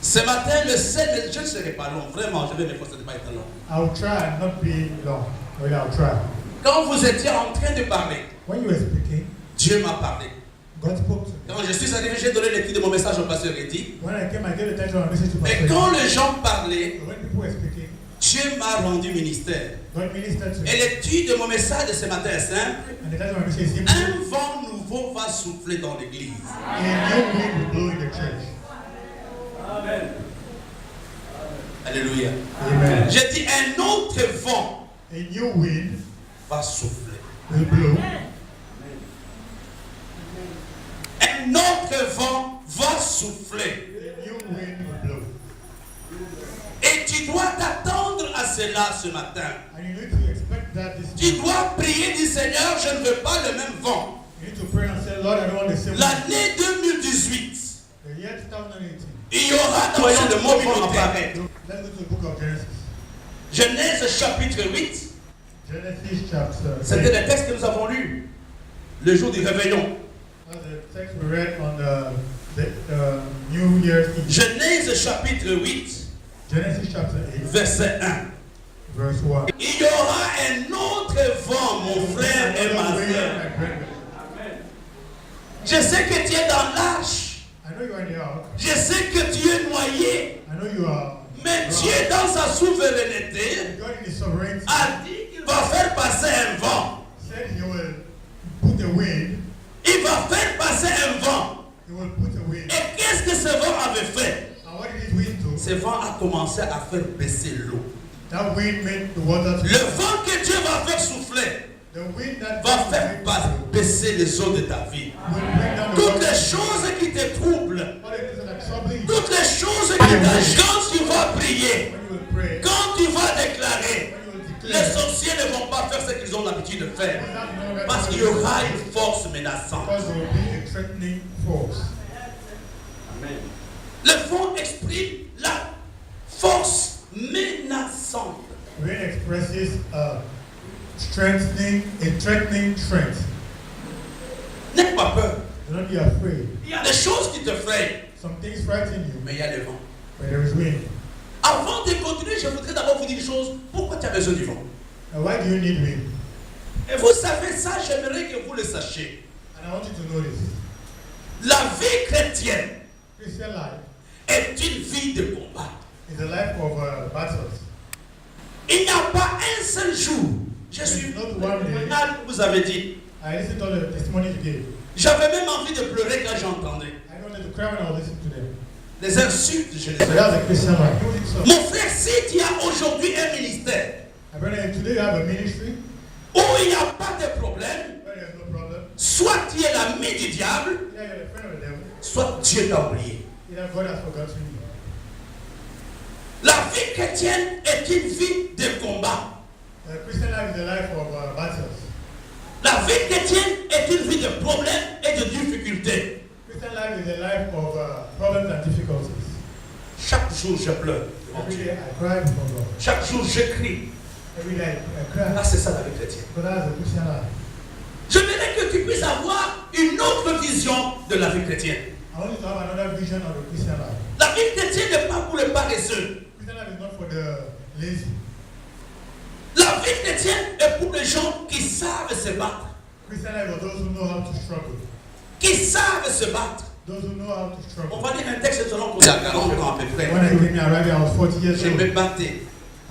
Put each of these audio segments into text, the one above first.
Ce matin, le seul, je ne serai pas long, vraiment, je vais m'efforcer de ne pas être long. I'll try and not be long. Well, I'll try. Quand vous étiez en train de parler, When you were speaking, Dieu m'a parlé. God spoke to me. Quand je suis arrivé, j'ai donné le titre de mon message au pasteur Eddy. When I came, I gave the title of my message to Mais Pastor. quand les gens parlaient, When people were speaking, Dieu m'a rendu ministère. God ministered to me. Et le titre de mon message de ce matin est simple. And the title of my message is simple. Un vent nouveau va souffler dans l'église. A new wind will blow in the church. Amen. Alléluia. Amen. J'ai dit un autre vent A new wind va souffler. will blow. Un autre vent va souffler. A new wind will blow. Et tu dois t'attendre à cela ce matin. And you need to expect that this Tu dois prier, dire Seigneur, je ne veux pas le même vent. You need to pray and say, Lord, I don't want the same wind. L'année 2018, The year 2018. il y aura dans cette communauté. Let's go to the book of Genesis. Genèse chapitre 8. Genesis chapter 8. C'était le texte que nous avons lu le jour du réveillon. That's the text we read on the New Year's Eve. Genèse chapitre 8, Genesis chapter 8, verset 1. verse 1. Il y aura un autre vent, mon frère et ma soeur. Je sais que tu es dans l'âge. I know you are in the ark. Je sais que tu es noyé. I know you are. Mais Dieu, dans sa souveraineté, God in His sovereignty a dit qu'il va faire passer un vent. said He will put a wind. Il va faire passer un vent. He will put a wind. Et qu'est-ce que ce vent avait fait? And what did His wind do? Ce vent a commencé à faire baisser l'eau. That wind made the water to. Le vent que Dieu va faire souffler The wind that va faire baisser les eaux de ta vie. will bring down the Toutes water. les choses qui te troublent, All the things that are troubling you. toutes les choses qui t'agitent, quand tu vas prier, When you will pray. quand tu vas déclarer, When you will les declare. sorciers ne vont pas faire ce qu'ils ont l'habitude de faire. Without knowing Parce qu'il y aura une force menaçante. because there will be a threatening force. Amen. Le vent exprime la force menaçante. Wind expresses a threatening strength. N'aie pas peur. Do not be afraid. Il y a des choses qui te frayent, Some things frighten you, mais il y a le vent. but there is wind. Avant de continuer, je voudrais d'abord vous dire une chose. Pourquoi tu as besoin du vent? Now, why do you need wind? Et vous savez ça, j'aimerais que vous le sachiez. And I want you to know this. La vie chrétienne Christian life est une vie de combat. is a life of battles. Il n'y a pas un seul jour. Je suis. Vous avez dit. I listened to all the testimonies you gave. J'avais même envie de pleurer quand j'entendais. I wanted to cry when I was listening to them. Les insultes, je les So ai. that's a Christian life. You think so? Mon frère, si tu as aujourd'hui un ministère My brother, today you have a ministry où il n'y a pas de problème, where there's no problem. soit tu es l'ami du diable, Either you're a friend of the devil, soit Dieu t'a oublié. either God has forgotten you. La vie chrétienne est une vie de combat. Christian life is a life of battles. La vie chrétienne est une vie de problèmes et de difficultés. Christian life is a life of problems and difficulties. Chaque jour, je pleure. Every day I cry before God. Chaque jour, je crie. Every day I cry. Là, c'est ça la vie chrétienne. But that's a Christian life. Je voudrais que tu puisses avoir une autre vision de la vie chrétienne. I want you to have another vision of the Christian life. La vie chrétienne n'est pas pour les paresseux. Christian life is not for the lazy. La vie chrétienne est pour les gens qui savent se battre. Christian life is for those who know how to struggle. Qui savent se battre. Those who know how to On struggle. va dire un texte selon il y a 40 ans à peu près. When I came here arriving, I was 40 years Je old. me battais.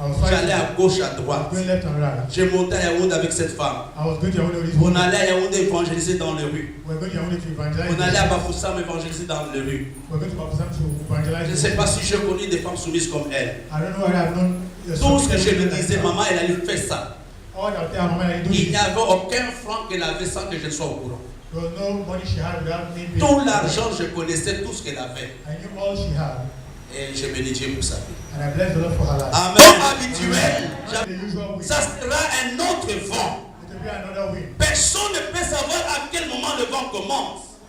I was J'allais fighting. à gauche, à I was droite. going left and right. Je montais à Yaoundé avec cette femme. I was going to Yaoundé with this On woman. allait à Yaoundé évangéliser dans les rues. We were going to Yaoundé to evangelize. On allait à Bafoussam évangéliser dans les rues. We were going to Bapusam to Je evangelize. ne sais pas si je connais des femmes soumises comme elle. I don't know whether I've known Tout ce que je lui disais, maman, elle allait faire ça. All that I Mama, I do Il this. n'y avait aucun franc qu'elle avait sans que je sois au courant. There was no money she had without me paying. Tout l'argent, je connaissais tout ce qu'elle avait. I knew all she had. Et je bénis Dieu pour sa vie. And I bless the Lord for her life. Amen. Habituel, The usual way. ça sera un autre vent. It will be another way. Personne ne peut savoir à quel moment le vent commence.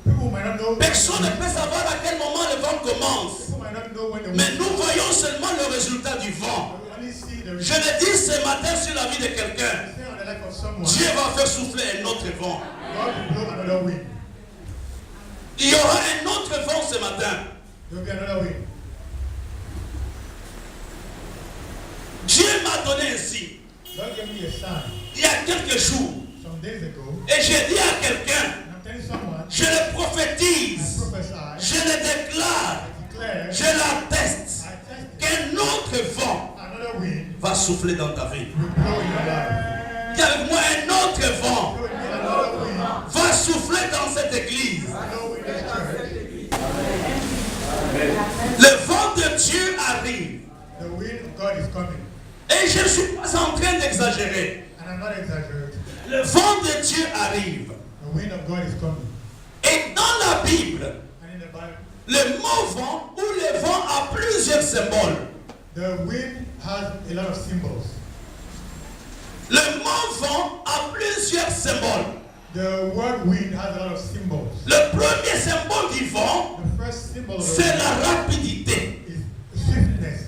People might not know. Personne ne peut savoir à quel moment le vent commence. People might not know when the Mais wind. nous voyons seulement le résultat du vent. We only see the Je le dis ce matin sur la vie de quelqu'un. Stay on the life of someone. Dieu va faire souffler un autre vent. God will blow another wind. Il y aura un autre vent ce matin. There will be another wind. Dieu m'a donné un signe. God gave me a sign Il y a quelques jours. some days ago. Et j'ai dit à quelqu'un, And I'm telling someone, je le prophétise, I prophesy, je le déclare, I declare, je l'atteste, I test qu'un autre vent another wind va souffler dans ta vie. will blow in your life. Dis avec moi, un autre vent Blow in another wind, va souffler dans cette église. blow in this church. Le vent de Dieu arrive. The wind of God is coming. Et je ne suis pas en train d'exagérer. And I'm not exaggerating. Le vent de Dieu arrive. The wind of God is coming. Et dans la Bible, And in the Bible, le mot vent ou le vent a plusieurs symboles. the wind has a lot of symbols. Le mot vent a plusieurs symboles. The word wind has a lot of symbols. Le premier symbole du vent, The first symbol of the c'est wind la rapidité. is swiftness.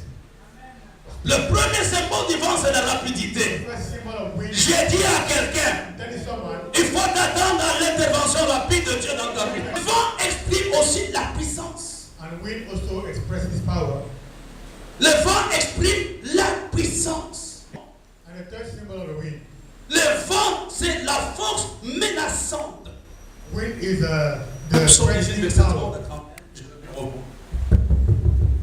Le premier symbole du vent, c'est la The rapidité. first symbol of wind, J'ai dit à quelqu'un, telling someone, il faut t'attendre à l'intervention rapide de Dieu dans ta vie. Le vent exprime aussi la puissance. and wind also expresses power. Le vent exprime la puissance. And the third symbol of the wind, Le vent, c'est la force menaçante. wind is the Psaume 18, threatening verset 30 power. à 30.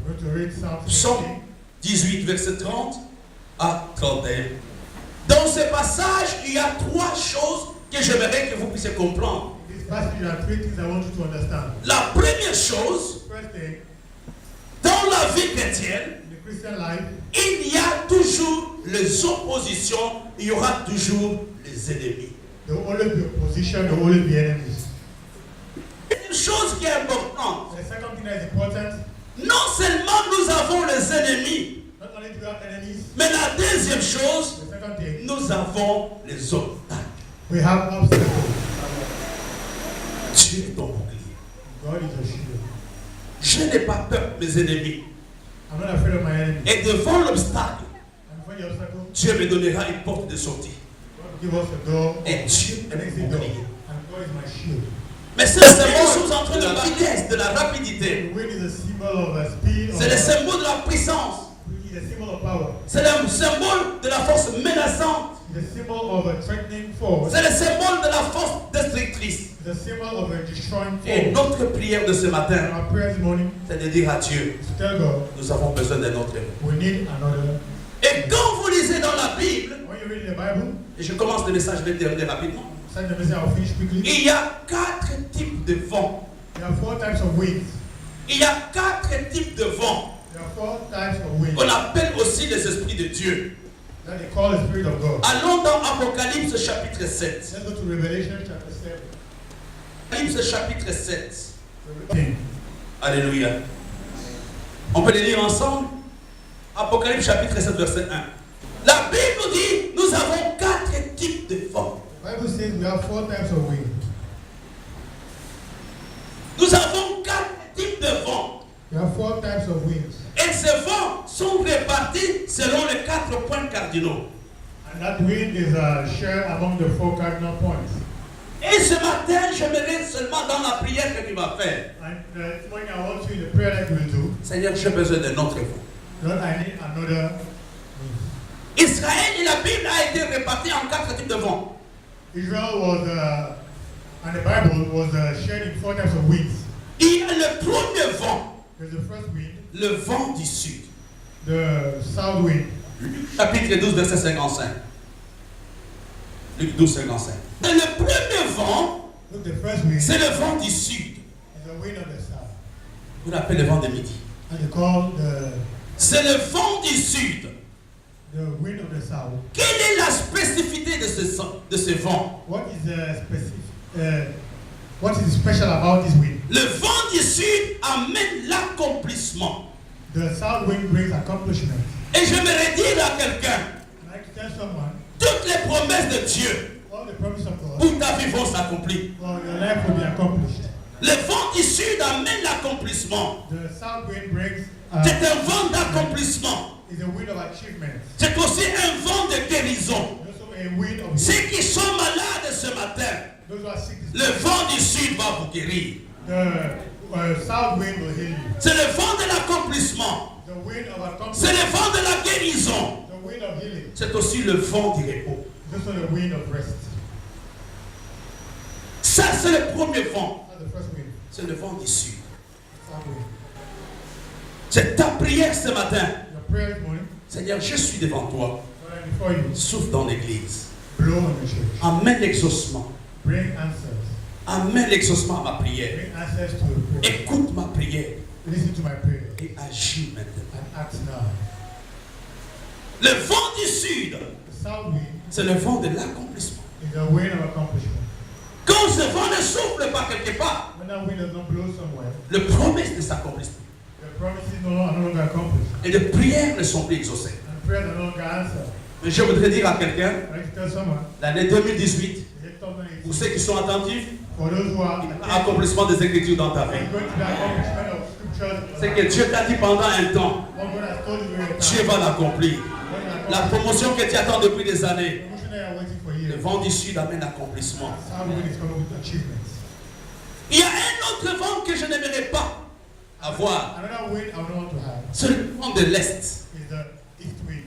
We're going to read Psalm Psaume 18, verset 30 à 31. Dans ce passage, il y a trois choses que j'aimerais que vous puissiez comprendre. In this passage, there are three things I want you to understand. La première chose, First thing, dans la vie chrétienne, in the Christian life, il y a toujours les oppositions, il y aura toujours les ennemis. there will always be opposition, there will always be enemies. Une chose qui est importante, The second thing that is important, non seulement nous avons les ennemis, not only do we have enemies, mais la deuxième chose, the second thing, nous avons les obstacles. we have obstacles. Dieu est ton bouclier. God is your shield. Je n'ai pas peur des ennemis. I'm not afraid of my enemies. Et devant l'obstacle, And for the obstacle, Dieu me donnera une porte de sortie. God give us a door, Et Dieu est an mon exit door, bouclier. and God is my shield. Mais c'est le symbole entre de la vitesse, de la rapidité. The wind is a symbol of speed, C'est le symbole de la puissance. it's a symbol of power. C'est le symbole de la force menaçante. It's a symbol of a threatening force. C'est le symbole de la force destructrice. It's a symbol of a destroying Et force. notre prière de ce And matin, our prayer this morning c'est de dire à Dieu, is to tell God, nous avons besoin d'un autre. we need another. Et quand vous lisez dans la Bible, When you read the Bible, et je commence le message, je vais terminer rapidement, send the message, I'll finish quickly. il y a 4 types de vents. There are 4 types of winds. Il y a 4 types de vents There are 4 types of winds qu'on appelle aussi les esprits de Dieu. that they call the Spirit of God. Allons dans Apocalypse chapitre 7. Let's go to Revelation chapter 7. Apocalypse chapitre 7. Revelation. Alléluia. On peut les lire ensemble. Apocalypse chapitre 7 verset 1. La Bible dit, nous avons 4 types de vents. The Bible says we have 4 types of wind. Nous avons 4 types de vents. We have 4 types of winds. Et ces vents sont répartis selon les 4 points cardinaux. And that wind is shared among the 4 cardinal points. Et ce matin, j'aimerais seulement dans la prière que tu vas faire. And this morning I want you in the prayer that you will do, Seigneur, j'ai besoin d'un autre vent. Lord, I need another wind. Israël et la Bible a été répartis en 4 types de vents. Israel was, and the Bible was shared in 4 types of winds. Il y a le premier vent, There's the first wind, le vent du sud. the south wind. Chapitre 12, verset 55. Luc 12, 55. Et le premier vent, Look, the first wind is c'est le vent du sud. the wind of the south. Vous l'appelez le vent de midi. And they call C'est le vent du sud. the wind of the south. Quelle est la spécificité de ce vent? What is special about this wind? Le vent du sud amène l'accomplissement. The south wind brings accomplishment. Et j'aimerais dire à quelqu'un, I'd like to tell someone, toutes les promesses de Dieu all the promise of God, pour ta vie vont s'accomplir. well, your life will be accomplished. Le vent du sud amène l'accomplissement. The south wind brings C'est un vent d'accomplissement. is a wind of achievement. C'est aussi un vent de guérison. Also a wind of Ceux qui sont malades ce matin, those who are sick. le vent du sud va vous guérir. The south wind will heal you. C'est le vent de l'accomplissement. The wind of C'est accomplishment. le vent de la guérison. The wind c'est aussi le vent du repos. It's also the wind of rest. Ça, c'est le premier vent. That's the first wind. C'est le vent du sud. South wind. C'est ta prière ce matin. Your prayer this morning, Seigneur, je suis devant toi. Lord, I'm before you. Souffle dans l'église. Blow on the church. Amène l'exaucement. Bring answers. Amène l'exaucement à ma prière. Bring answers to the prayer. Écoute ma prière Listen to my prayer et agis maintenant. and act now. Le vent du sud, The south wind c'est le vent de l'accomplissement. is the wind of accomplishment. Quand ce vent ne souffle pas quelque part, When that wind does not blow somewhere, les promesses ne s'accomplissent plus. the promises are no longer accomplished. Et les prières ne sont plus exaucées. And prayers are no longer answered. Mais je voudrais dire à quelqu'un, I like to tell someone, l'année 2018, the year 2018, pour ceux qui sont attentifs, for those who are accomplissement des Écritures dans ta vie. and going to the accomplishment of scriptures, C'est que Dieu t'a dit pendant un temps, what God has told you in your Dieu time, va l'accomplir. when you La accomplish, promotion que tu attends depuis des années, the promotion that you are waiting for le years, vent du sud amène l'accomplissement. south wind is coming with achievements. Il y a un autre vent que je n'aimerais pas avoir. Another wind I would want to have C'est le vent de l'Est. is the east wind.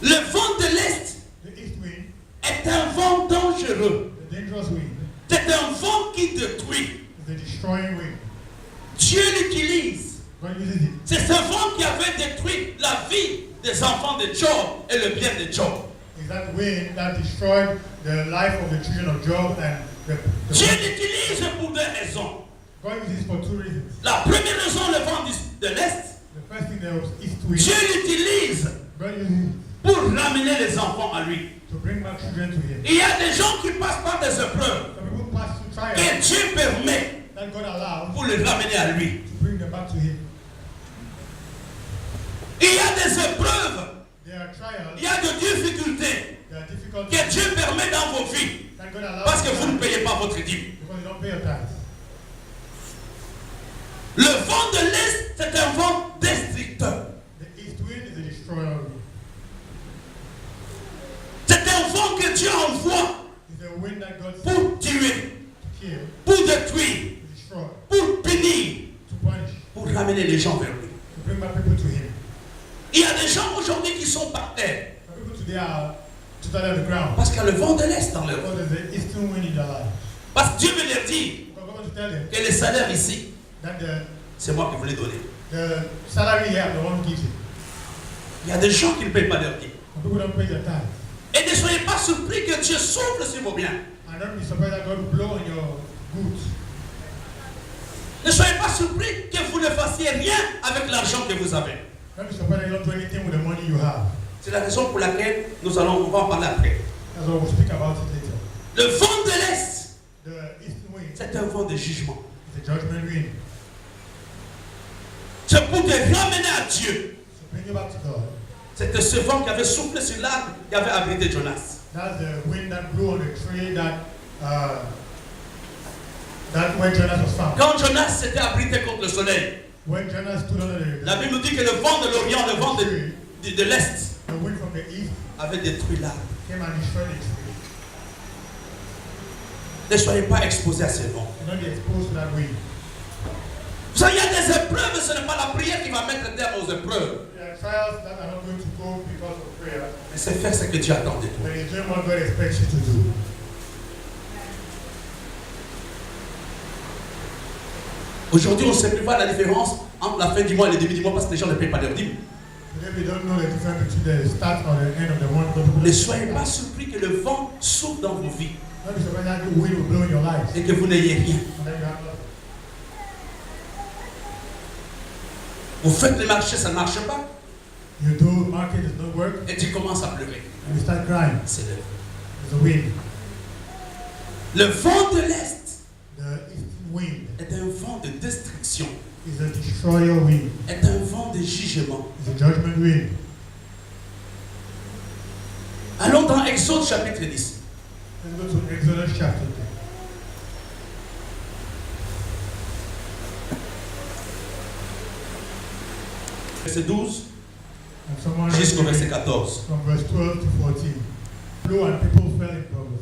Le vent de l'Est The east wind, est un vent dangereux. the dangerous wind, C'est un vent qui détruit. is the destroying wind. Dieu l'utilise. God uses it. C'est ce vent qui avait détruit la vie des enfants de Job et le bien de Job. Is that wind that destroyed the life of the children of Job and the Dieu l'utilise pour deux raisons. God uses it for two reasons. La première raison, le vent de l'Est, The first thing there was east wind. Dieu l'utilise God uses it pour ramener les enfants à lui. to bring back children to him. Il y a des gens qui passent par des épreuves Some people pass through trials que Dieu permet that God allows pour les ramener à lui. to bring them back to him. Il y a des épreuves, There are trials, il y a des difficultés there are difficulties que Dieu permet dans vos vies that God allows parce que vous ne payez pas votre dîme. because you don't pay your tithes. Le vent de l'Est, c'est un vent destructeur. The east wind is a destroyer wind. C'est un vent que Dieu envoie It's a wind that God sends pour tuer, to kill, pour détruire, to destroy, pour punir, to punish, pour ramener les gens vers lui. to bring back people to him. Il y a des gens aujourd'hui qui sont par terre Some people today are totally on the ground parce qu'il y a le vent de l'Est dans leur vie. because there's an eastern wind in their life. Parce que Dieu veut leur dire God wants to tell them que le salaire ici, that c'est moi qui vous l'ai donné. the salary here, I'm the one who gives it. Il y a des gens qui ne payent pas leur dîme. Some people don't pay their tithes. Et ne soyez pas surpris que Dieu souffle sur vos biens. And don't be surprised that God will blow on your goods. Ne soyez pas surpris que vous ne fassiez rien avec l'argent que vous avez. Don't be surprised that you don't do anything with the money you have. C'est la raison pour laquelle on va en parler après. That's why we'll speak about it later. Le vent de l'Est, The eastern wind c'est un vent de jugement. is a judgment wind. C'est pour te ramener à Dieu. So bring you back to God. C'était ce vent qui avait soufflé sur l'arbre qui avait abrité Jonas. That's the wind that blew on the tree that where Jonas was found. Quand Jonas s'était abrité contre le soleil, When Jonas stood under la Bible nous dit que le vent de l'Orient, le vent de l'Est, the wind from the east avait détruit l'arbre. came and destroyed the tree. Ne soyez pas exposés à ce vent. Do not be exposed to that wind. Vous savez, il y a des épreuves, ce n'est pas la prière qui va mettre terme aux épreuves. There are trials that are not going to go because of prayer, Mais c'est faire ce que Dieu attend de toi. but it's doing what God expects you to do. Aujourd'hui, on ne sait plus voir la différence entre la fin du mois et le début du mois parce que les gens ne payent pas leur dîme. Today we don't know the difference between the start or the end of the month. But people Ne soyez pas surpris que le vent souffle dans vos vies don't be surprised that the wind will blow in your lives. et que vous n'ayez rien. And then you have nothing. Vous faites le marché, ça ne marche pas You do market does not work, et tu commences à pleurer. and you start crying. C'est le There's a wind. Le vent de l'Est The eastern wind est un vent de destruction, is a destroyer wind. est un vent de jugement. It's a judgment wind. Allons dans Exode chapitre 10. Let's go to Exodus chapter 10. Verset 12 And someone jusqu'au verset 14. from verse 12 to 14. Blew and people fell in trouble.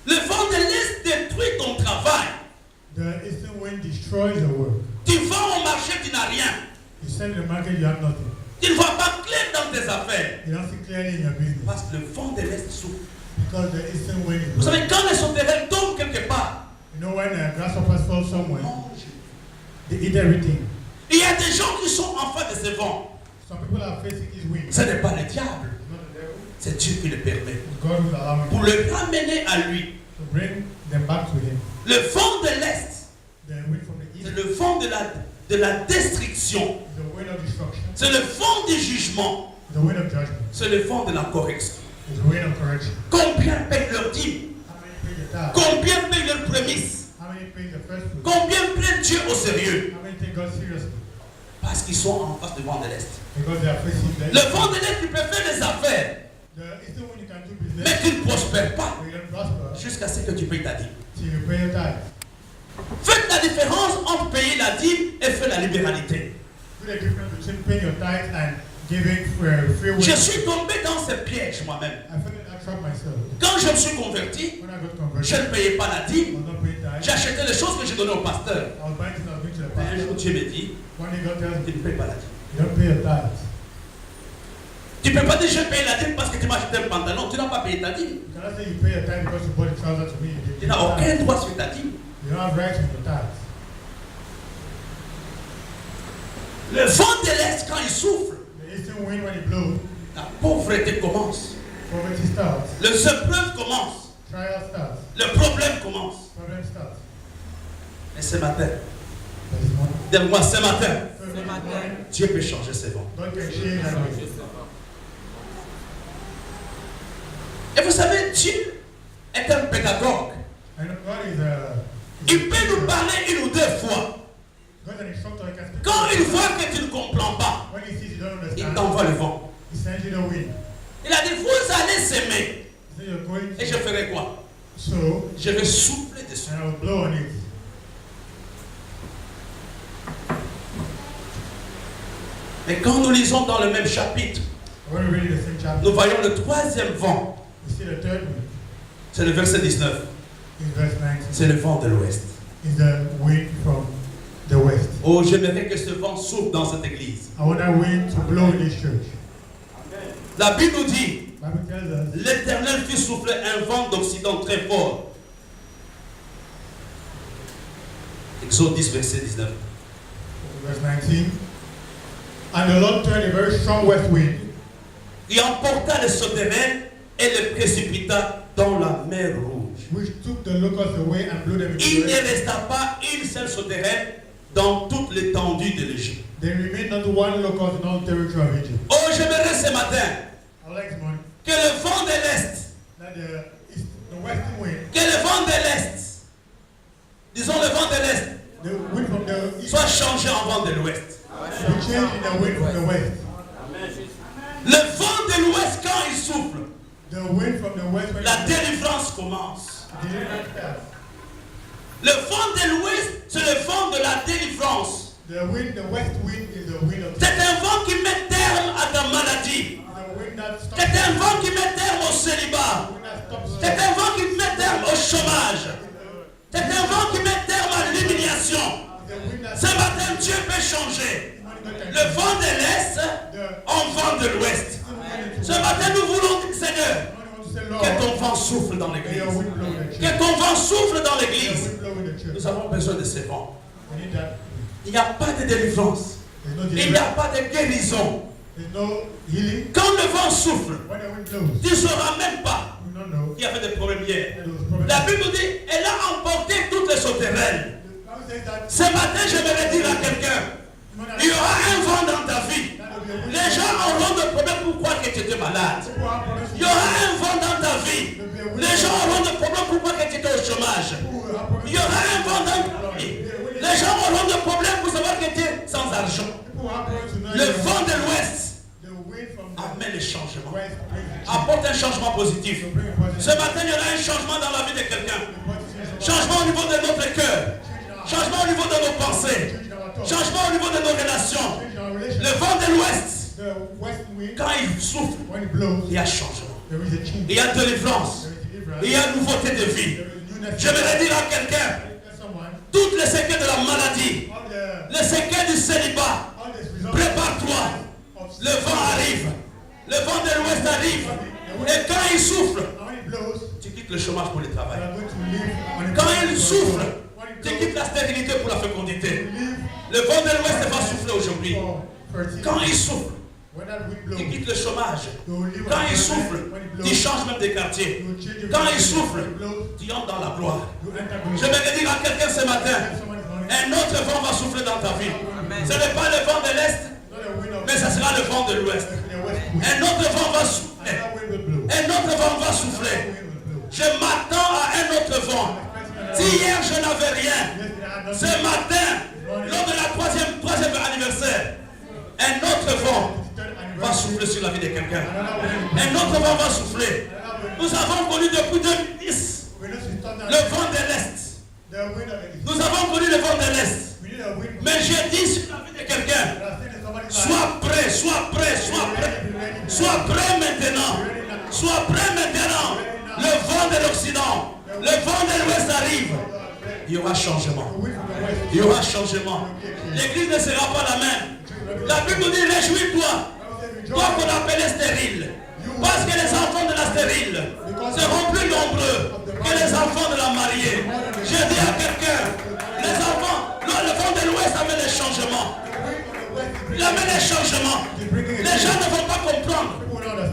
Le vent de l'Est détruit ton travail. The eastern wind destroys your work. Tu vas au marché, tu n'as rien. You sell in the market, you have nothing. Tu ne vois pas clair dans tes affaires. You don't see clearly in your business. Parce que le vent de l'Est souffle. Because the eastern wind is Vous blowing. savez, quand les sauterelles tombent quelque part, You know when grasshoppers fall somewhere, mange. they eat everything. Il y a des gens qui sont en face de ce vent. Some people are facing his wind. Ce n'est pas le diable. It's not the devil. C'est Dieu qui le permet. It's God who's allowing Pour it le ramener à lui. to bring them back to him. Le vent de l'Est, The wind from the east c'est le vent de la destruction. is the wind of destruction. C'est le vent du jugement. The wind of judgment. C'est le vent de la correction. It's the wind of correction. Combien payent leur dîme? How many pay the tithe? Combien payent leurs prémices? How many pay the first fruit? Combien prennent Dieu au sérieux? How many take God seriously? Parce qu'ils sont en face du vent de l'Est. Because they are facing the Le vent de l'Est, il peut faire des affaires, The eastern wind you can do mais business, tu ne prospères pas but you don't prosper jusqu'à ce que tu payes ta dîme. till you pay your tithe. Faites la différence entre payer la dîme et faire la libéralité. Do the difference between paying your tithe and giving free will. Je suis tombé dans ce piège moi-même. I fell in that trap myself. Quand je me suis converti, When I got je converted, ne payais pas la I dîme. was not paying tithe. J'achetais les choses que j'ai données au pasteur. I was buying things I was going to the Mais un jour, pastor. Dieu me dit, One day God tells me, tu ne payes pas la dîme. you don't pay your tithe. Tu ne peux pas dire je paye la dîme parce que tu m'as acheté un pantalon. Tu n'as pas payé ta dîme. You cannot say you pay your tithe because you bought a trouser to me. Tu n'as aucun droit sur ta dîme. You don't have rights on your tithe. Le vent de l'Est, quand il souffle, The eastern wind, when it blows, la pauvreté commence. poverty starts. Les épreuves commencent. Trial starts. Le problème commence. Problem starts. Et ce matin, But this morning, dis-moi ce matin, so this morning, Dieu peut changer ses vents. God can change that way. Et vous savez, Dieu est un pédagogue. And God is a Il peut nous parler une ou deux fois. God is an instructor. He can speak. Quand il voit que tu ne comprends pas, When he sees you don't il understand, t'envoie le vent. he sends you the wind. Il a dit, vous allez s'aimer. So you're going Et je to ferai quoi? sow, Je vais souffler dessus. and I will blow on it. Mais quand nous lisons dans le même chapitre, When we read the same chapter, nous voyons le troisième vent. we see the third wind. C'est le verset 19. In verse 19, C'est le vent de l'Ouest. is the wind from the west. Oh, j'aimerais que ce vent souffle dans cette église. I want that wind to blow in this church. La Bible nous dit, Bible tells us l'Éternel fit souffler un vent d'Occident très fort. Exode 10, verset 19. verse 19, and the Lord turned a very strong west wind, Il emporta les sauterelles et les précipita dans la mer Rouge. which took the locusts away and blew them into Il the ne air. resta pas une seule sauterelle dans toute l'étendue de l'Égypte. There remained not one locust in all the territory of Egypt. Oh, j'aimerais ce matin I would like this morning que le vent de l'Est, that the western wind, que le vent de l'Est, disons le vent de l'Est, the wind from the east, soit changé en vent de l'Ouest. be changed in the wind from the west. Le vent de l'Ouest, quand il souffle, The wind from the west, when la délivrance commence. deliverance starts. Le vent de l'Ouest, c'est le vent de la délivrance. The west wind is the wind of C'est un vent qui met terme à ta maladie. the wind that stops. C'est un vent qui met terme au célibat. The wind that stops. C'est un vent qui met terme au chômage. C'est un vent qui met terme à l'humiliation. The wind that Ce matin, Dieu peut changer le vent de l'Est en vent de l'Ouest. Ce matin, nous voulons dire, Seigneur, que ton vent souffle dans l'église. Que ton vent souffle dans l'église. Nous avons besoin de ce vent. Il n'y a pas de délivrance. Il n'y a pas de guérison. Quand le vent souffle, tu ne sauras même pas qu'il y avait des problèmes hier. La Bible nous dit, elle a emporté toutes les sauterelles. Ce matin, j'aimerais dire à quelqu'un, il y aura un vent dans ta vie. Les gens auront des problèmes pour croire que tu étais malade. Il y aura un vent dans ta vie. Les gens auront des problèmes pour croire que tu étais au chômage. Il y aura un vent dans ta vie. Les gens auront des problèmes pour savoir que tu es sans argent. Le vent de l'Ouest amène le changement. Apporte un changement positif. Ce matin, il y aura un changement dans la vie de quelqu'un. Changement au niveau de notre cœur. Changement au niveau de nos pensées. Changement au niveau de nos relations. Le vent de l'Ouest, quand il souffle, il y a changement. Il y a délivrance. Il y a nouveauté de vie. Je vais dire à quelqu'un, toutes les séquelles de la maladie, les séquelles du célibat, prépare-toi. le vent arrive. Le vent de l'ouest arrive. Et quand il souffle, tu quittes le chômage pour le travail. Quand il souffle, tu quittes la stérilité pour la fécondité. Le vent de l'ouest va souffler aujourd'hui. Quand il souffle, tu quittes le chômage. Quand il souffle, tu changes même de quartier. Quand il souffle, tu entres dans la gloire. Je vais dire à quelqu'un ce matin, un autre vent va souffler dans ta vie. Ce n'est pas le vent de l'Est, mais ce sera le vent de l'Ouest. Un autre vent va souffler. Un autre vent va souffler. Je m'attends à un autre vent. Si hier je n'avais rien, ce matin, lors de la troisième anniversaire, un autre vent va souffler sur la vie de quelqu'un. Un autre vent va souffler. Nous avons connu depuis 2010 le vent de l'Est. Nous avons connu le vent de l'Est. Mais j'ai dit sur la vie de quelqu'un, sois prêt, sois prêt, sois prêt. Sois prêt maintenant. Sois prêt maintenant. Le vent de l'Occident, le vent de l'Ouest arrive. Il y aura changement. Il y aura changement. L'église ne sera pas la même. La Bible nous dit, réjouis-toi. Toi qu'on appelait stérile. Parce que les enfants de la stérile seront plus nombreux que les enfants de la mariée. Je dis à quelqu'un, les enfants, le vent de l'Ouest amène les changements. Il amène les changements. Les gens ne vont pas comprendre.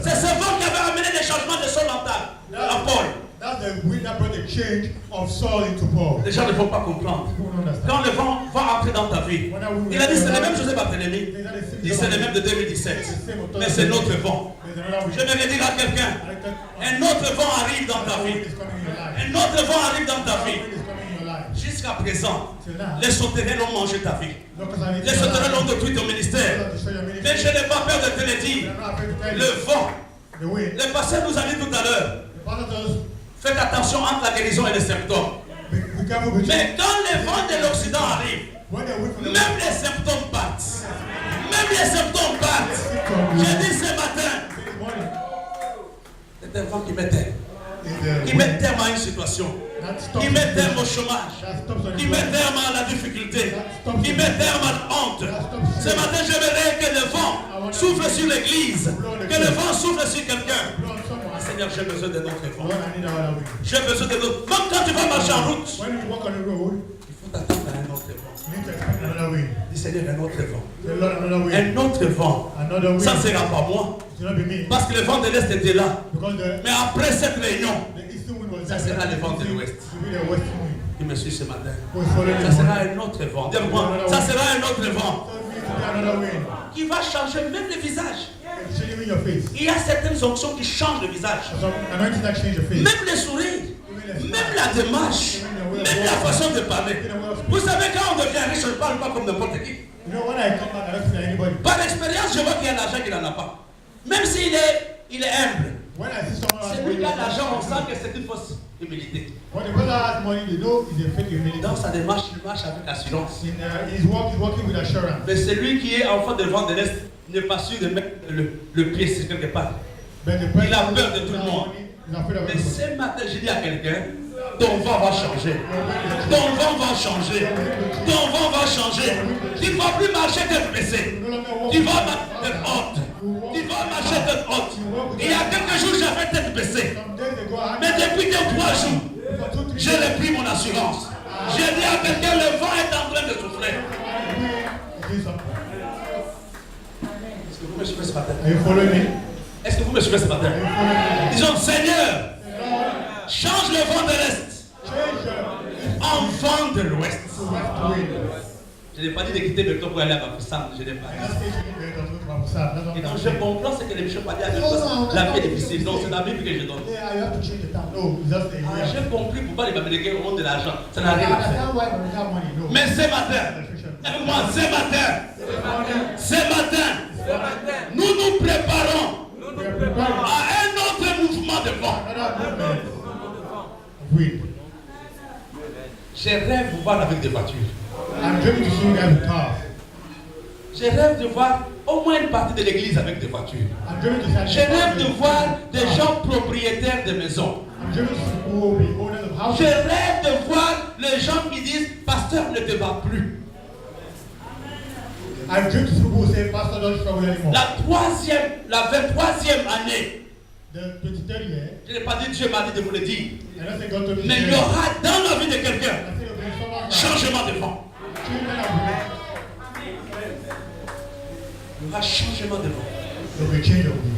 C'est ce vent qui avait amené les changements de Saul à Paul. Les gens ne vont pas comprendre. Quand le vent va entrer dans ta vie, il a dit c'est le même Joseph Barthélemy. Il dit c'est le même de 2017. Mais c'est notre vent. Je vais dire à quelqu'un, un autre vent arrive dans ta vie. Un autre vent arrive dans ta vie. Jusqu'à présent, les sauterelles ont mangé ta vie. Les sauterelles ont détruit ton ministère. Mais je n'ai pas peur de te le dire. Le vent. Le pasteur nous a dit tout à l'heure. Faites attention entre la guérison et les symptômes. Mais quand les vents de l'Occident arrivent, même les symptômes partent. Même les symptômes partent. J'ai dit ce matin, c'est un vent qui met terme. Qui met terme à une situation. Qui met terme au chômage. Qui met terme à la difficulté. Qui met terme à la honte. Ce matin, j'aimerais que le vent souffle sur l'église. Que le vent souffle sur quelqu'un. Seigneur, j'ai besoin de notre vent. J'ai besoin de notre vent. Même quand tu vas marcher en route, il faut t'attendre à un autre vent. Dis Seigneur, un autre vent. Un autre vent. Ça ne sera pas moi. Parce que le vent de l'Est était là. Mais après cette réunion, ça sera le vent de l'Ouest. Il me suit ce matin. Ça sera un autre vent. Dis-moi, ça sera un autre vent. Qui va changer même le visage. Il y a certaines onctions qui changent le visage. Même les sourires. Même la démarche. Même la façon de parler. Vous savez, quand on devient riche, on ne parle pas comme n'importe qui. Par expérience, je vois qu'il y a l'argent qu'il n'en a pas. Même s'il est humble. Celui qui a l'argent, on sent que c'est une fausse humilité. Dans sa démarche, il marche avec assurance. Mais celui qui est enfant de vent de l'Est n'est pas sûr de mettre le pied sur quelque part. Il a peur de tout le monde. Mais ce matin, je dis à quelqu'un, ton vent va changer. Ton vent va changer. Ton vent va changer. Tu ne vas plus marcher tête baissée. Tu vas marcher tête haute. Tu vas marcher tête haute. Il y a quelques jours, j'avais tête baissée. Mais depuis 2-3 jours, j'ai repris mon assurance. J'ai dit à quelqu'un, le vent est en train de souffler. Est-ce que vous me suivez ce matin? Est-ce que vous me suivez ce matin? Disons, Seigneur, change le vent de l'Est en vent de l'Ouest. Je n'ai pas dit de quitter Berton pour aller à Bafoussam. Je n'ai pas dit. Et donc, je comprends ce que les bishops ont dit. La vie est difficile. Non, c'est la Bible que je donne. J'ai compris pourquoi les Babyloniens ont de l'argent. Ça n'a rien à faire. Mais ce matin, moi, ce matin, nous nous préparons à un autre mouvement de vent. Oui. Je rêve de voir avec des voitures. I'm dreaming to see you guys with cars. Je rêve de voir au moins une partie de l'église avec des voitures. Je rêve de voir des gens propriétaires de maisons. Je rêve de voir les gens qui disent, pasteur, ne te bat plus. I've dreamed to people who say, Pastor, don't struggle anymore. La 23e année. The 23rd year. Je n'ai pas dit Dieu m'a dit de vous le dire. I don't say God told me to Mais il y say it. aura dans la vie de quelqu'un I said, okay, someone changement de vent. children of God. Il y aura changement de vent. There will be change of me.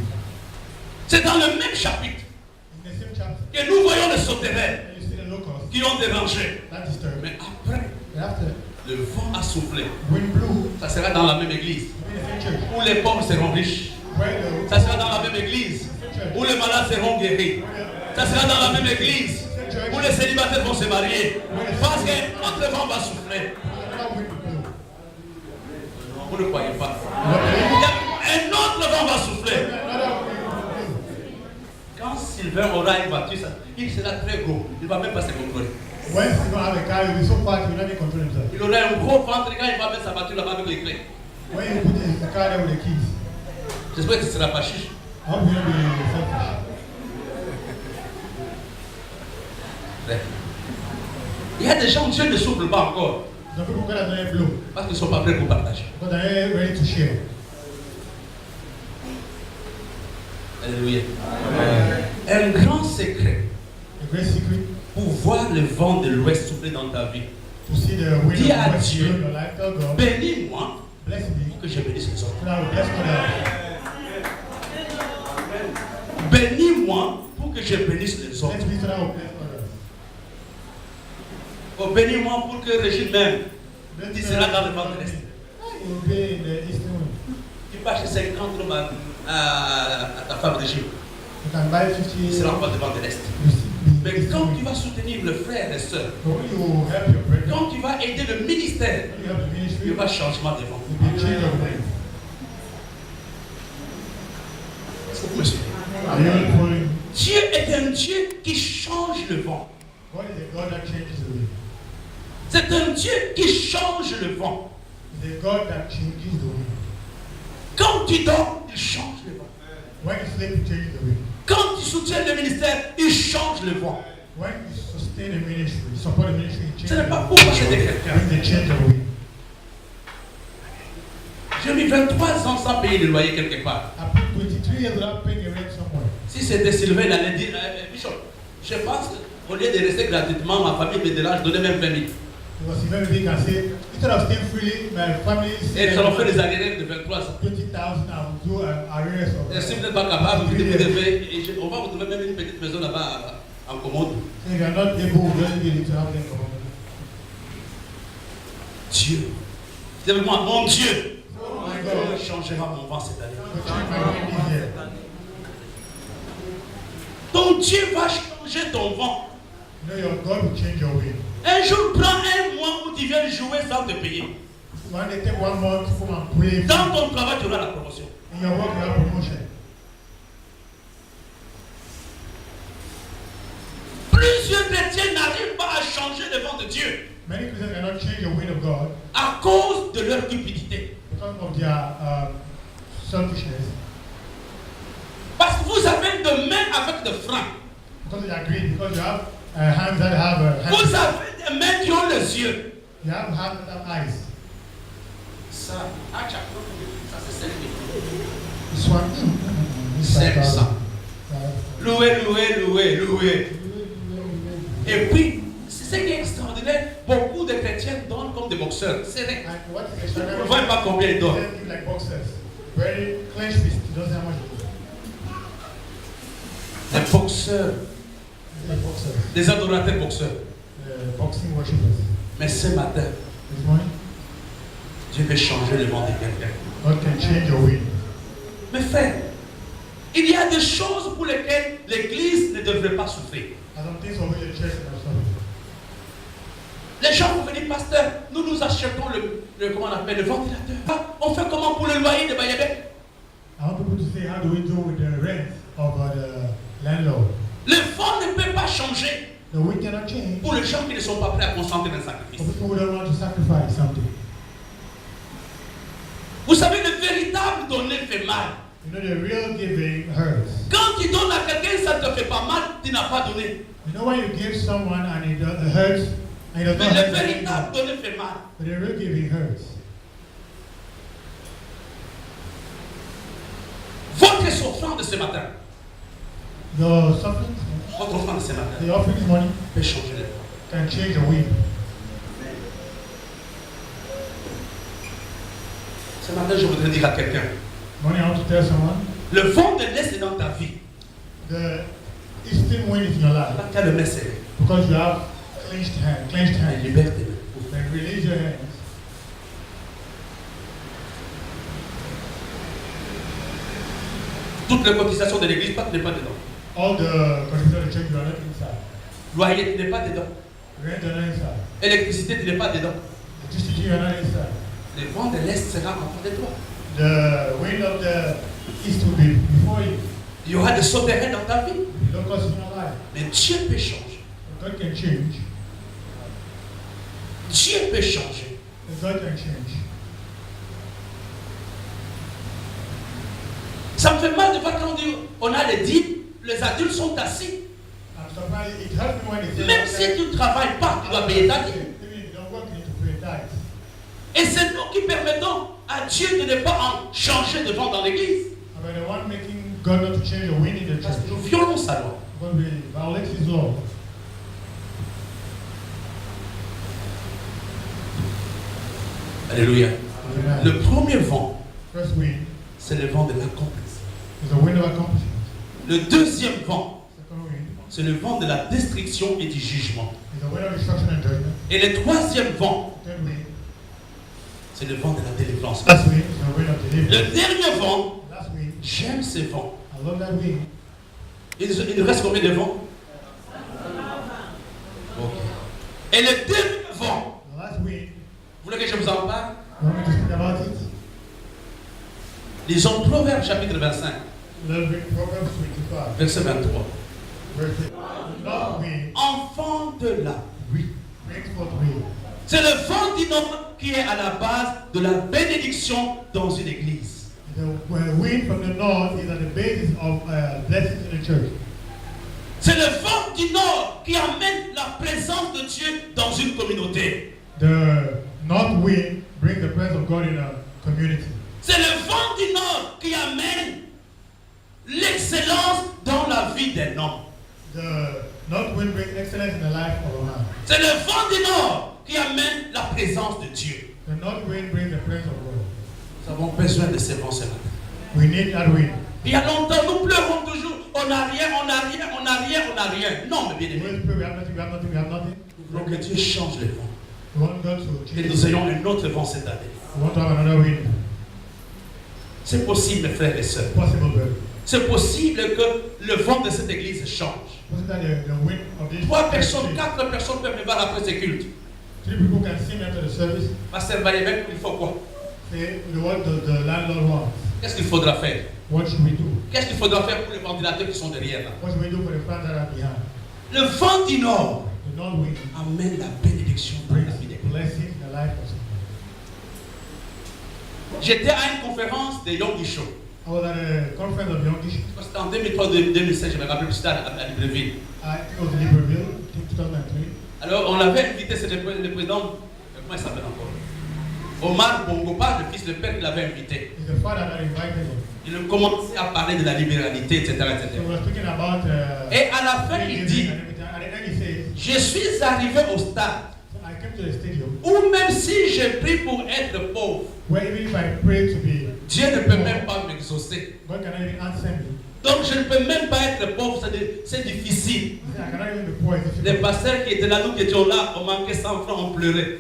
C'est dans le même chapitre In the same chapter, que nous voyons les sauterelles you see the locusts qui ont dérangé. that disturbed. Mais après, And after, le vent a soufflé. wind blew Ça sera dans la même église in the same church. où les pauvres seront riches. Where the Ça sera dans la même église où les malades seront guéris. Ça sera dans la même église où les célibataires vont se marier. Parce qu'un autre vent va souffler. another wind blew. Vous ne croyez pas. Another Un autre vent va souffler. wind blew. Quand Sylvain aura une voiture, il sera très gros. Il ne va même pas se contrôler. When you don't have a car, you'll be so fast, you'll not even control himself. Il aura un gros ventre quand il va mettre sa voiture là-bas avec les clés. When you put the car there with the keys, J'espère que tu ne seras pas chiche. I hope you won't be selfish. Il y a des gens, Dieu ne souffle pas encore. Some people God has not yet blown, Parce qu'ils ne sont pas prêts pour partager. but they're not ready to share. Alléluia. Un grand secret The great secret, pour voir le vent de l'ouest souffler dans ta vie. to see the wind Dis à of West Dieu. blow in your life, tell God, Bénis-moi bless me, pour que je bénisse les autres. so that I will bless others. Bénis-moi pour que je bénisse les autres. Bless me so that I will bless others. Oh, bénis-moi pour que Régine même, Bless qui me sera so dans that le vent de l'est. you will be in the eastern wind. Tu peux acheter 50 euros à ta femme Régine. You can buy 50 Il sera encore devant de l'est. Mais quand tu vas soutenir le frère et soeur, So when you help your brethren, quand tu vas aider le ministère, when you help the il y ministry, aura changement de vent. you'll be change of wind. Est-ce que vous me suivez? Are you following? Dieu est un Dieu qui change le vent. God is a God that changes the wind. C'est un Dieu qui change le vent. It's a God that changes the wind. Quand tu dors, il change le vent. When you sleep, He changes the wind. Quand tu soutiens le ministère, il change le vent. When you sustain the ministry, you support the ministry, He Ce changes n'est the pas wind. pour posséder quelqu'un. When they change the wind. J'ai mis 23 ans sans payer le loyer quelque part. I put 23 years without paying a rent somewhere. Si c'était Sylvain, il allait dire, Bishop, je pense qu'au lieu de rester gratuitement, ma famille me dérange, je donnais même 20 000. It was even big and say, instead of staying freely, my family Et ils ont fait des arriérés de 23 ans. 20,000, I will do arrears Et si of. vous n'êtes pas capable, vous devez, on va vous trouver même une petite maison là-bas en commode. So if you are not able, just be able to have them come. Dieu. Dis avec moi, mon Dieu. Oh my God. Changera mon vent cette année. To change my wind this year. Ton Dieu va changer ton vent. You know, your God will change your wind. Un jour, prends un mois où tu viens jouer sans te payer. When they take 1 month to come and pray, Dans ton travail, tu auras la promotion. in your work, you have promotion. Plusieurs chrétiens n'arrivent pas à changer le vent de Dieu Many Christians cannot change the wind of God à cause de leur cupidité. because of their selfishness, Parce que vous avez des mains avec des freins. because of their greed, because you have hands that have Vous hands, avez des mains qui ont les yeux. you have hands that have eyes. Ça, ça c'est 5 000. This one, this 500. 5,000. Louer. Et puis, c'est ce qui est extraordinaire. Beaucoup de chrétiens donnent comme des boxeurs. C'est vrai. And what is Vous ne extraordinary? voyez pas combien ils donnent. They give like boxers, very clenched fist. He doesn't have much. Des boxeurs, Like boxers, des adorateurs boxeurs. boxing worshippers. Mais ce matin, This morning, Dieu veut changer le vent de quelqu'un. God can change your wind. Mais frère, il y a des choses pour lesquelles l'Église ne devrait pas souffrir. And some things over the church and stuff. Les gens vont venir, pasteur, nous achetons comment on appelle, le ventilateur. Ah, on fait comment pour le loyer de Bayabé? I want people to say, how do we do with the rent of the landlord? Le vent ne peut pas changer The wind cannot change pour les gens qui ne sont pas prêts à consentir un for sacrifice. people who don't want to sacrifice something. Vous savez, le véritable donner fait mal. You know, the real giving hurts. Quand tu donnes à quelqu'un, ça ne te fait pas mal, tu n'as pas donné. You know, when you give someone and it hurts, and it does Mais not le hurt véritable anyone, donner fait mal. but the real giving hurts. offrandes ce matin, Your suffering, votre offrande ce matin, the offering this morning peut changer les vents. can change the wind. Ce matin, je voudrais dire à quelqu'un, Morning, I want to tell someone, le vent de l'Est est dans ta vie. the eastern wind is in your life Quand tu as le main serré, because you have clenched la hands. liberté. Then release your hands. Toutes les cotisations de l'église, toi, tu n'es pas dedans. All the contributions of the church, you are not inside. Loyer, tu n'es pas dedans. Rent, you are not inside. Électricité, tu n'es pas dedans. Electricity, you are not inside. Le vent de l'Est sera en face de toi. The wind of the east will be before you. Il y aura des souterrains dans ta vie. Locusts in your life. Mais Dieu peut changer. God can change. Dieu peut changer. God can change. Ça me fait mal de voir quand on dit on a les dîmes, les adultes sont assis. I'm surprised it helps me when it says Même si tu ne travailles pas, tu dois payer ta dîme. even if you don't work, you need to pay tithes. Et c'est nous qui permettons à Dieu de ne pas en changer de vent dans l'église. I'm the one making God not to change the wind in the Parce church. que nous violons sa loi. Because we violate His law. Alléluia. Amen. Le premier vent, First wind c'est le vent de l'accomplissement. is the wind of accomplishment. Le deuxième vent, Second wind c'est le vent de la destruction et du jugement. is the wind of destruction and judgment. Et le troisième vent, Third wind, c'est le vent de la délivrance. last wind is the wind of deliverance. Le dernier vent, Last wind, j'aime ces vents. I love that wind. Il nous reste combien de vents? Ok. Et le dernier vent, The last wind, vous voulez que je vous en parle? you want me to speak about it? Lisons Proverbes chapitre 25, Let's read Proverbs 25, verset 23. verse 8. Last wind Enfant de la pluie. brings forth wind. C'est le vent du nord qui est à la base de la bénédiction dans une église. The wind from the north is at the basis of blessings in the church. C'est le vent du nord qui amène la présence de Dieu dans une communauté. The north wind brings the presence of God in a community. C'est le vent du nord qui amène l'excellence dans la vie d'un homme. The north wind brings excellence in the life of a man. C'est le vent du nord qui amène la présence de Dieu. The north wind brings the presence of God. Nous avons besoin de ces vents ce matin. We need that wind. Il y a longtemps, nous pleurons toujours. On n'a rien, on n'a rien, on n'a rien, on n'a rien. Non, mes bien-aimés. We pray, we have nothing, we have nothing, we have nothing. Nous voulons que Dieu change les vents. We want God to Et change. nous ayons un autre vent cette année. We want to have another wind. C'est possible, mes frères et sœurs. Possible, brother. C'est possible que le vent de cette église change. Wasn't that the wind of this? 3 personnes, 4 personnes peuvent me voir après ce culte. 3 people can see me after the service. Pasteur Bayebek, il faut quoi? Say what the landlord wants. Qu'est-ce qu'il faudra faire? What should we do? Qu'est-ce qu'il faudra faire pour les ventilateurs qui sont derrière là? What should we do for the fans that are behind? Le vent du nord The north wind amène la bénédiction dans brings la vie des chrétiens. blessing in the life of someone. J'étais à une conférence de Yom Show. I was at a conference of Youngish. C'était en 2003-2016, je me rappelle plus tard à Libreville. I think it was in Libreville, I think 2003. Alors on l'avait invité, c'est le président, comment il s'appelle encore? Omar Bongopa, le fils de père, qui l'avait invité. It's the father that invited him. Il a commencé à parler de la libéralité, etc. So etc. we were speaking about Et à la fin, il dit, and everything. At the end he says, je suis arrivé au stade so I came to the stadium où même si j'ai pris pour être pauvre, where even if I pray to be, Dieu ne peut même pas m'exaucer. God cannot even answer me. Donc je ne peux même pas être pauvre, c'est difficile. He said, I cannot even be poor. It's Les difficult. pasteurs qui étaient là, nous qui étions là, on manquait 100 francs, on pleurait.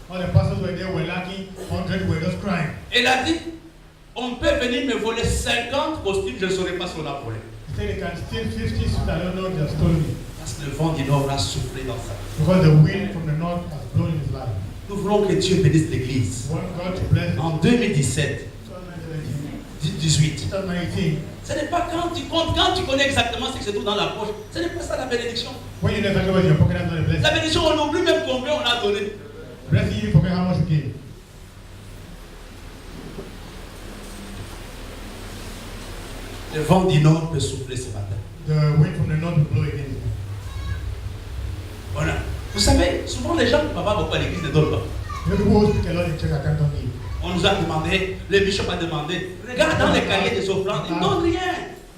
All the pastors were there, were lacking 100, were just crying. Il a dit, on peut venir me voler 50 costumes, je ne saurais pas si on a volé. He said they can steal 50 suits, I don't know if they have stolen it. Parce que le vent du nord a soufflé dans sa vie. Because the wind from the north has blown in his life. Nous voulons que Dieu bénisse l'église. We want God to bless it. En 2017, 18. 2018, Ce n'est pas quand tu comptes, quand tu connais exactement ce qui se trouve dans la poche. Ce n'est pas ça la bénédiction. when you know exactly what's in your pocket, that's not a blessing. La bénédiction, on oublie même combien on a donné. Blessing, you forget how much you gave. Le vent du nord peut souffler ce matin. The wind from the north will blow against you. Voilà. Vous savez, souvent les gens qui ne parlent pas beaucoup à l'église ne donnent pas. You know, people who speak a lot in church, I can't give. On nous a demandé, le bishop a demandé, regarde dans les cahiers des offrandes, il ne donne rien.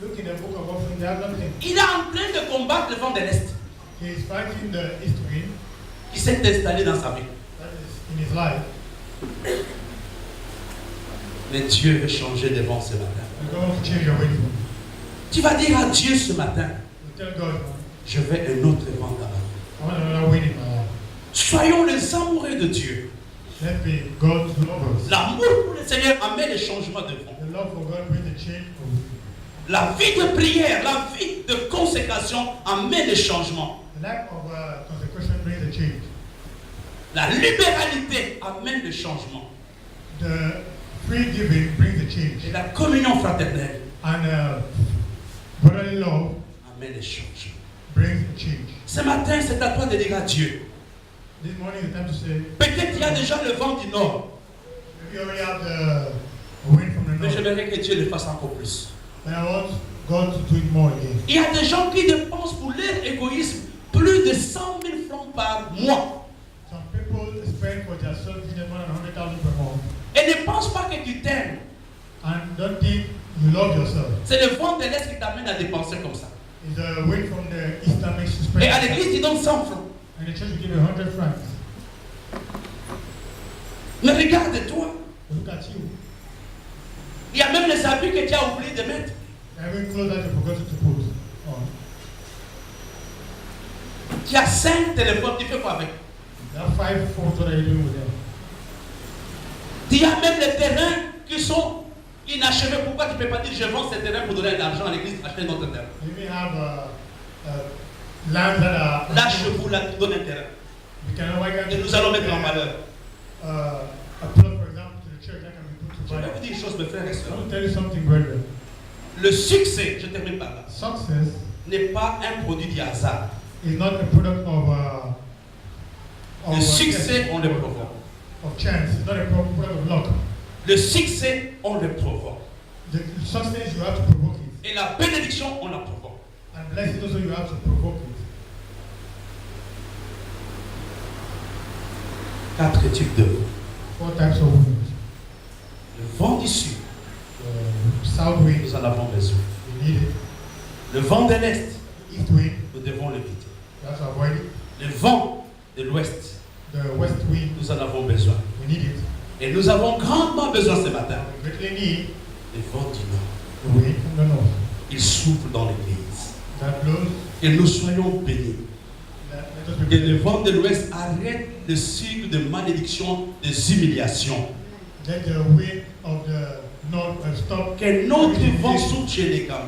Look in the book of offering, they have nothing. Il est en train de combattre le vent de l'Est He is fighting the east wind qui s'est installé dans sa vie. that is in his life. Mais Dieu veut changer de vent ce matin. You're going to change your wind. Tu vas dire à Dieu ce matin, You tell God, je veux un autre vent dans ma vie. I want another wind in my life. Soyons les amoureux de Dieu. Let be God's lovers. L'amour pour le Seigneur amène le changement de vent. The love for God brings the change of wind. La vie de prière, la vie de consécration amène le changement. The lack of consecration brings the change. La libéralité amène le changement. The free giving brings the change. Et la communion fraternelle And brotherly love amène le changement. brings the change. Ce matin, c'est à toi de dire à Dieu. This morning is the time to say, Peut-être qu'il y a déjà le vent du nord. maybe you already have the wind from the Mais north. j'aimerais que Dieu le fasse encore plus. But I want God to do it more again. Il y a des gens qui dépensent pour leur égoïsme plus de 100 000 francs par mois. Some people spend for their self-interest more than 100,000 per month. Et ne pense pas que tu t'aimes. And don't think you love yourself. C'est le vent de l'Est qui t'amène à dépenser comme ça. It's the wind from the east that makes you spend. Et à l'église, tu donnes 100 francs. And the church will give you 100 francs. Mais regarde-toi. Look at you. Il y a même les habits que tu as oublié de mettre. Every clothes that you forgot to put on. Tu as 5 téléphones, tu fais quoi avec? There are 5 phones. What are you doing with them? Il y a même les terrains qui sont inachevés. Pourquoi tu ne peux pas dire je vends ces terrains pour donner de l'argent à l'église, acheter un autre terrain? You may have lands that are. Lâche-vous là, tu donnes un terrain. You can, why can't Et you nous allons put, mettre en valeur. a plot, for example, to the church that can be put to Je vais value. vous dire une chose, mes frères et I sœurs. want to tell you something, brethren. Le succès, je termine par là, Success n'est pas un produit du hasard. is not a product Le succès, on le provoque. of chance. It's not a product of luck. Le succès, on le provoque. The success, you have to provoke it. Et la bénédiction, on la provoque. And blessing also, you have to provoke it. 4 types de vent. 4 types of wind. Le vent du sud, South wind, nous en avons besoin. we need it. Le vent de l'est, East wind, nous devons l'éviter. you have to avoid it. Le vent de l'ouest, The west wind, nous en avons besoin. we need it. Et nous avons grandement besoin ce matin. We greatly need Le vent du nord, the wind from the north. il souffle dans l'église. That blows, Que nous soyons bénis. let us be Que le blessed. vent de l'ouest arrête le cycle de malédiction, des humiliations. Let the wind of the north stop. Que notre vent souffle chez les gars,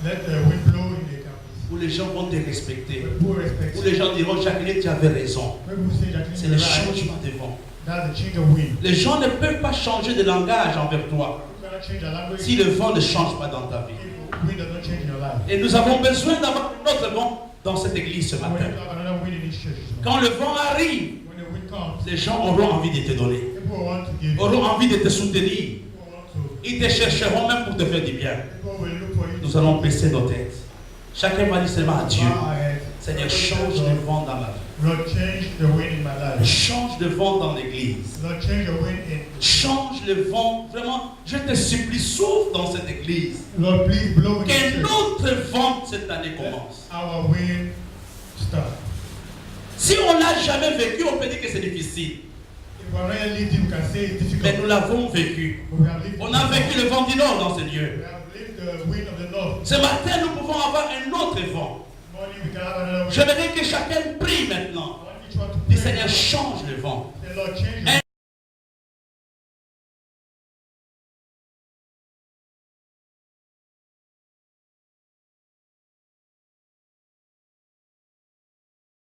Let the wind blow in the campus. où les gens vont te respecter. People respect Où you. les gens diront, Jacqueline, tu avais raison. People say that C'est in le the right, changement de vent. that's the change of wind. Les gens ne peuvent pas changer de langage envers toi You cannot change the language si le vent ne change pas dans ta vie. if the wind does not change in your life. Et nous avons besoin d'avoir notre vent dans cette église ce We matin. need to have another wind in this church. Quand le vent arrive, When the wind comes, les gens auront envie de te donner, people want to give you. auront envie de te soutenir. People want to. Ils te chercheront même pour te faire du bien. People will look for you. Nous allons baisser nos têtes. Chacun va dire seulement à Dieu, Bow our heads. Seigneur, change le vent dans ma vie. Lord, change the wind in my life. Change le vent dans l'église. Lord, change the wind in. Change le vent. Vraiment, je te supplie, souffle dans cette église. Lord, please blow in Que the church. notre vent cette année commence. Our wind start. Si on l'a jamais vécu, on peut dire que c'est difficile. If we are not lived it, we can say it's difficult. Mais nous l'avons vécu. But we have lived On a vécu le vent du nord dans ce lieu. We have lived the wind of the north. Ce matin, nous pouvons avoir un autre vent. Morning we can have another wind. J'aimerais que chacun prie maintenant. I want each one to Dis pray. Seigneur, change le vent. Say, Lord, change the Un